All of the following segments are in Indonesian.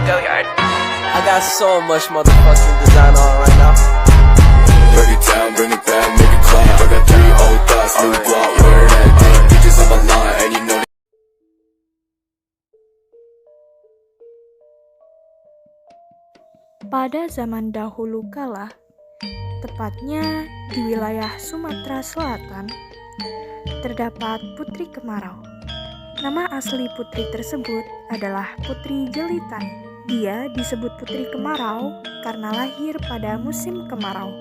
I got so much motherfucking design on right now. Break it down, bring it back, make it clap. I got 3 old thoughts, new guap, where that thing. Bitches on my line, and you know. Pada zaman dahulu kala, tepatnya di wilayah Sumatera Selatan, terdapat Putri Kemarau. Nama asli putri tersebut adalah Putri Jelitani. Dia disebut Putri Kemarau karena lahir pada musim kemarau.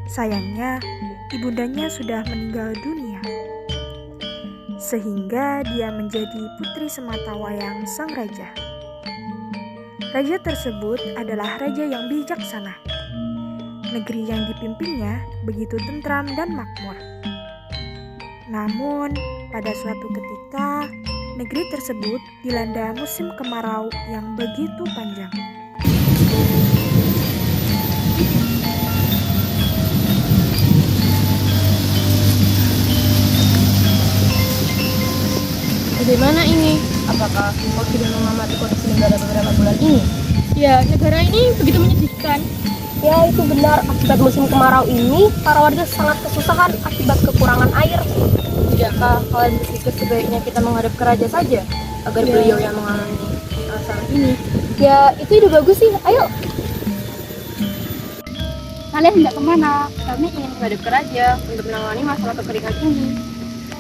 Sayangnya, ibundanya sudah meninggal dunia, sehingga dia menjadi putri sematawayang sang raja. Raja tersebut adalah raja yang bijaksana. Negeri yang dipimpinnya begitu tentram dan makmur. Namun, pada suatu ketika, negeri tersebut dilanda musim kemarau yang begitu panjang. Bagaimana ini? Apakah kau sudah mengamati kondisi negara beberapa bulan ini? Ya, negara ini begitu menyedihkan. Ya, itu benar. Akibat musim kemarau ini, para warga sangat kesusahan akibat kekurangan air. Tidakkah kalian berpikir sebaiknya kita menghadap ke raja saja agar beliau yang mengalami masalah ini? Ya, itu ide bagus sih. Ayo. Kalian hendak kemana? Kami ingin menghadap ke raja untuk menangani masalah kekeringan ini.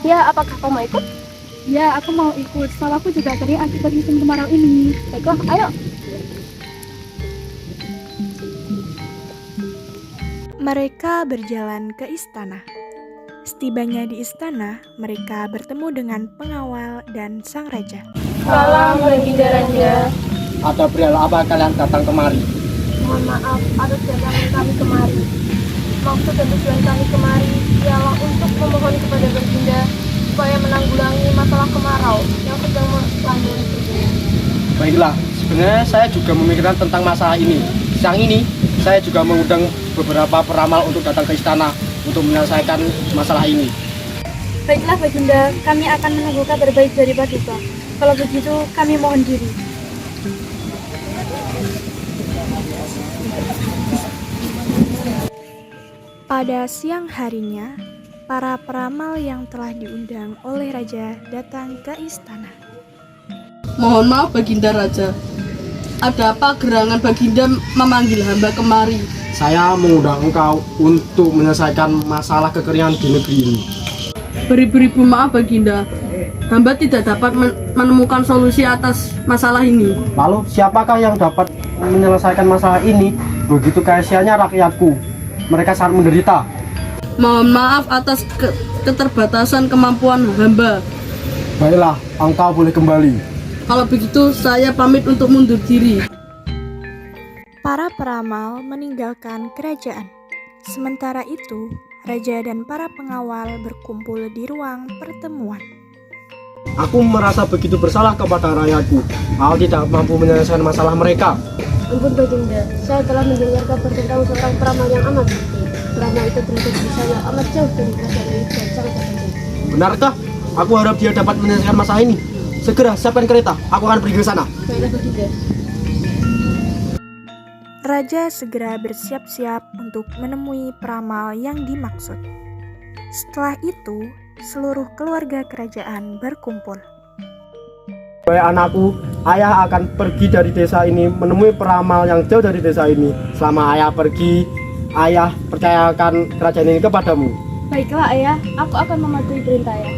Ya, apakah kau mau ikut? Ya, aku mau ikut. Sawahku juga kering akibat musim kemarau ini. Baiklah, ayo. Mereka berjalan ke istana. Setibanya di istana, mereka bertemu dengan pengawal dan sang raja. Salam Baginda Raja. Ada perihal apa kalian datang kemari? Mohon maaf atas kedatangan kami kemari. Maksud dan tujuan kami kemari ialah untuk memohon kepada Baginda supaya menanggulangi masalah kemarau yang sedang melanda negeri. Baiklah, sebenarnya saya juga memikirkan tentang masalah ini. Siang ini, saya juga mengundang beberapa peramal untuk datang ke istana untuk menyelesaikan masalah ini. Baiklah Baginda, kami akan menunggu kabar baik dari Paduka. Kalau begitu, kami mohon diri. Pada siang harinya, para peramal yang telah diundang oleh raja datang ke istana. Mohon maaf Baginda Raja, ada apa gerangan Baginda memanggil hamba kemari? Saya mengundang engkau untuk menyelesaikan masalah kekeringan di negeri ini. Beribu-ribu maaf Baginda, hamba tidak dapat menemukan solusi atas masalah ini. Lalu siapakah yang dapat menyelesaikan masalah ini? Begitu kasihannya rakyatku, mereka sangat menderita. Mohon maaf atas keterbatasan kemampuan hamba. Baiklah, engkau boleh kembali. Kalau begitu saya pamit untuk mundur diri. Para peramal meninggalkan kerajaan. Sementara itu, raja dan para pengawal berkumpul di ruang pertemuan. Aku merasa begitu bersalah kepada rakyatku. Aku tidak mampu menyelesaikan masalah mereka. Ampun Baginda, saya telah mendengar kabar tentang seorang peramal yang amat sakti. Peramal itu berada di sana amat jauh dari kerajaan ini dan sangat terpencil. Benarkah? Aku harap dia dapat menyelesaikan masalah ini. Segera siapkan kereta, aku akan pergi ke sana. Baiklah Baginda. Raja segera bersiap-siap untuk menemui peramal yang dimaksud. Setelah itu, seluruh keluarga kerajaan berkumpul. Wahai anakku, ayah akan pergi dari desa ini menemui peramal yang jauh dari desa ini. Selama ayah pergi, ayah percayakan kerajaan ini kepadamu. Baiklah ayah, aku akan mematuhi perintah ayah.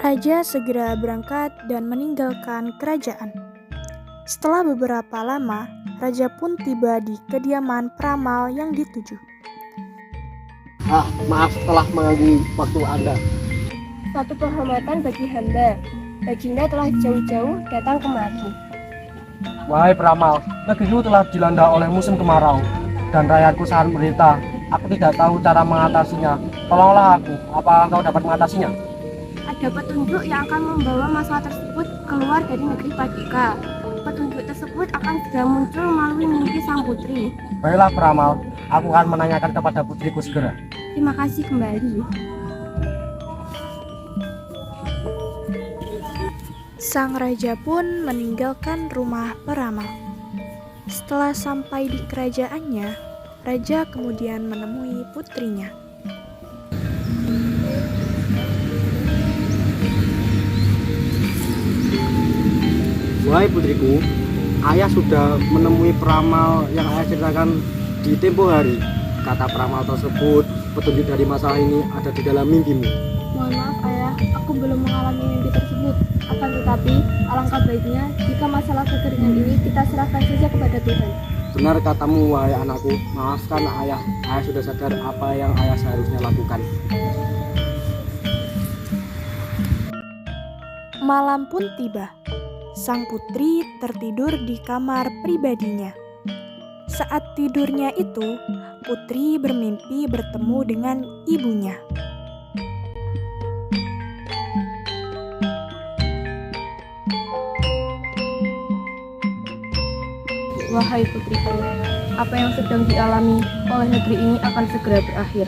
Raja segera berangkat dan meninggalkan kerajaan. Setelah beberapa lama, raja pun tiba di kediaman peramal yang dituju. Maaf telah mengganggu waktu Anda. Suatu kehormatan bagi hamba. Baginda telah jauh-jauh datang kemari. Wahai peramal, negeriku telah dilanda oleh musim kemarau dan rakyatku sangat menderita. Aku tidak tahu cara mengatasinya. Tolonglah aku, apa engkau dapat mengatasinya? Ada petunjuk yang akan membawa masalah tersebut keluar dari negeri Paduka. Petunjuk tersebut akan segera muncul melalui mimpi sang putri. Baiklah peramal, aku akan menanyakan kepada putriku segera. Terima kasih kembali. Sang raja pun meninggalkan rumah peramal. Setelah sampai di kerajaannya, raja kemudian menemui putrinya. Wahai putriku, ayah sudah menemui peramal yang ayah ceritakan di tempo hari. Kata peramal tersebut, petunjuk dari masalah ini ada di dalam mimpimu. Mohon maaf ayah, aku belum mengalami mimpi tersebut. Akan tetapi, alangkah baiknya jika masalah kekeringan ini kita serahkan saja kepada Tuhan. Benar katamu, wahai anakku. Maafkan ayah. Ayah sudah sadar apa yang ayah seharusnya lakukan. Malam pun tiba. Sang putri tertidur di kamar pribadinya. Saat tidurnya itu, putri bermimpi bertemu dengan ibunya. Wahai putriku, apa yang sedang dialami oleh negeri ini akan segera berakhir.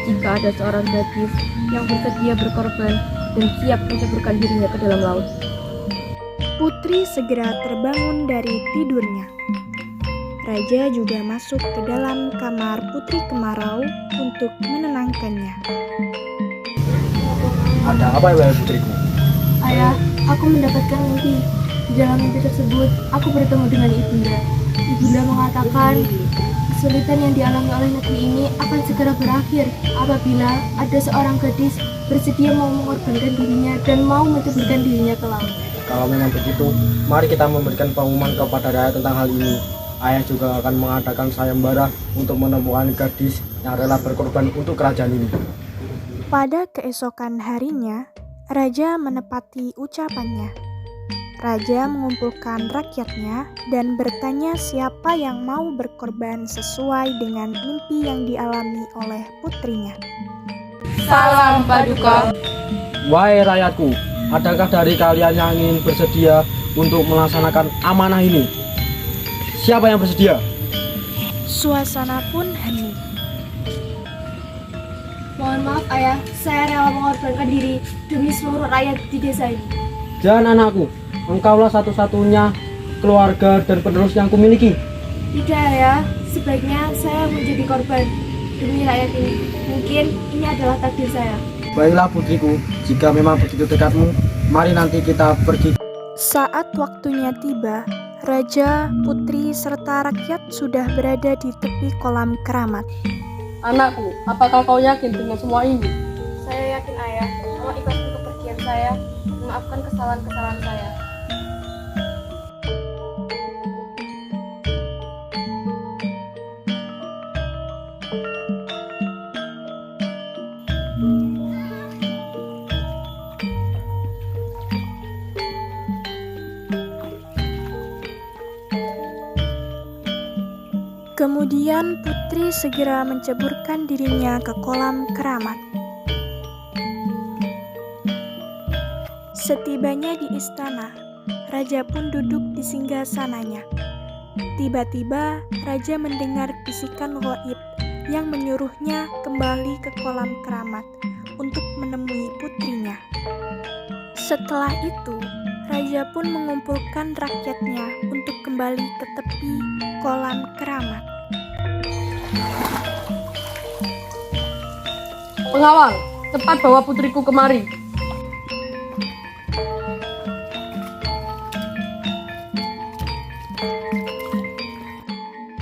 Jika ada seorang gadis yang bersedia berkorban dan siap menceburkan dirinya ke dalam laut. Putri segera terbangun dari tidurnya. Raja juga masuk ke dalam kamar Putri Kemarau untuk menenangkannya. Ada apa ya, wahai putriku? Ayah, aku mendapatkan mimpi. Di dalam mimpi tersebut, aku bertemu dengan ibunda. Ibunda mengatakan kesulitan yang dialami oleh negeri ini akan segera berakhir apabila ada seorang gadis bersedia mau mengorbankan dirinya dan mau menceburkan dirinya ke laut. Kalau memang begitu, mari kita memberikan pengumuman kepada rakyat tentang hal ini. Ayah juga akan mengadakan sayembara untuk menemukan gadis yang rela berkorban untuk kerajaan ini. Pada keesokan harinya, raja menepati ucapannya. Raja mengumpulkan rakyatnya dan bertanya siapa yang mau berkorban sesuai dengan mimpi yang dialami oleh putrinya. Salam Paduka. Wahai rakyatku, adakah dari kalian yang ingin bersedia untuk melaksanakan amanah ini? Siapa yang bersedia? Suasana pun hening. Mohon maaf ayah, saya rela mengorbankan diri demi seluruh rakyat di desa ini. Jangan anakku, engkaulah satu-satunya keluarga dan penerus yang kumiliki. Tidak ya, sebaiknya saya menjadi korban demi rakyat ini. Mungkin ini adalah takdir saya. Baiklah putriku, jika memang begitu tekadmu, mari nanti kita pergi. Saat waktunya tiba, raja, putri, serta rakyat sudah berada di tepi kolam keramat. Anakku, apakah kau yakin dengan semua ini? Saya yakin ayah, Allah ikhlas kepergian saya, memaafkan kesalahan-kesalahan saya. Kemudian putri segera menceburkan dirinya ke kolam keramat. Setibanya di istana, raja pun duduk di singgasananya. Tiba-tiba raja mendengar bisikan gaib yang menyuruhnya kembali ke kolam keramat untuk menemui putrinya. Setelah itu, raja pun mengumpulkan rakyatnya untuk kembali ke tepi kolam keramat. Pengawal, cepat bawa putriku kemari.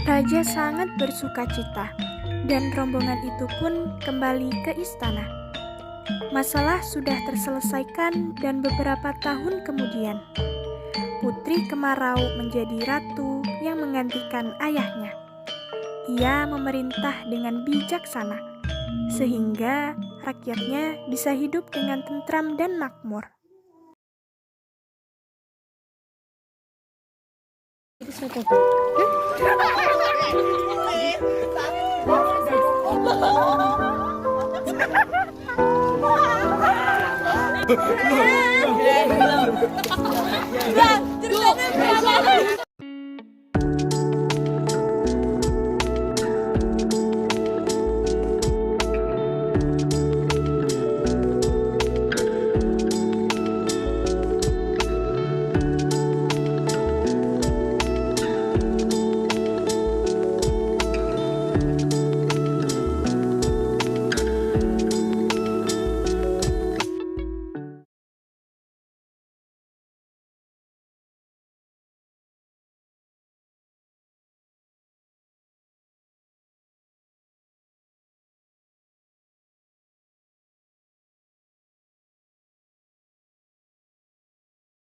Raja sangat bersukacita dan rombongan itu pun kembali ke istana. Masalah sudah terselesaikan dan beberapa tahun kemudian, Putri Kemarau menjadi ratu yang menggantikan ayahnya. Ia memerintah dengan bijaksana, sehingga rakyatnya bisa hidup dengan tentram dan makmur.